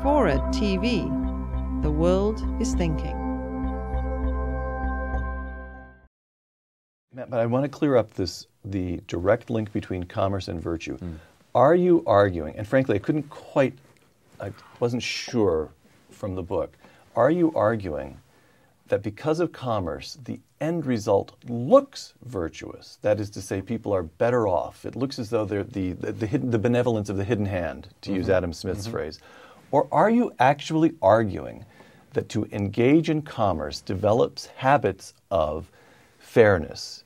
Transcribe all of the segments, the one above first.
FORA.tv. The world is thinking. Matt, but I want to clear up the direct link between commerce and virtue. Are you arguing, and frankly I wasn't sure from the book, are you arguing that because of commerce, the end result looks virtuous? That is to say, people are better off. It looks as though they're the benevolence of the hidden hand, to use Adam Smith's phrase. Or are you actually arguing that to engage in commerce develops habits of fairness,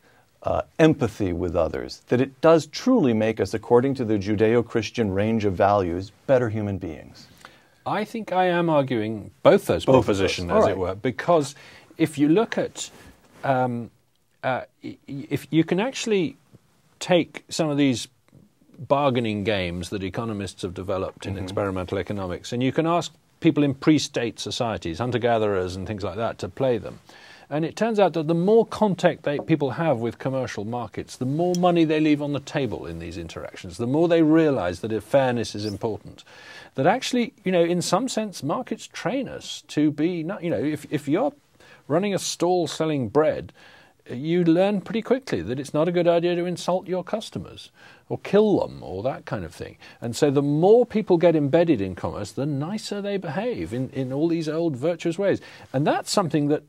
empathy with others, that it does truly make us, according to the Judeo-Christian range of values, better human beings? I think I am arguing both those propositions, as it were, because if you look at, if you can actually take some of these bargaining games that economists have developed in experimental economics, and you can ask people in pre-state societies, hunter-gatherers and things like that, to play them. And it turns out that the more contact people have with commercial markets, the more money they leave on the table in these interactions, the more they realize that if fairness is important. That actually, in some sense, markets train us to be, if you're running a stall selling bread, you learn pretty quickly that it's not a good idea to insult your customers or kill them or that kind of thing. And so the more people get embedded in commerce, the nicer they behave in all these old virtuous ways. And that's something that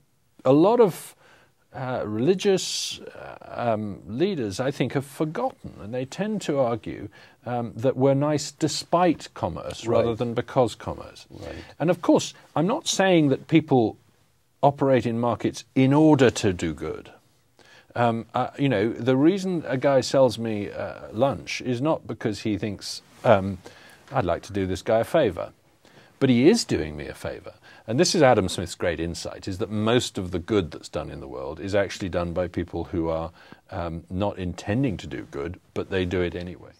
a lot of religious leaders, I think, have forgotten, and they tend to argue that we're nice despite commerce rather than because commerce. And of course, I'm not saying that people operate in markets in order to do good. The reason a guy sells me lunch is not because he thinks I'd like to do this guy a favour, but he is doing me a favour. And this is Adam Smith's great insight, is that most of the good that's done in the world is actually done by people who are not intending to do good, but they do it anyway.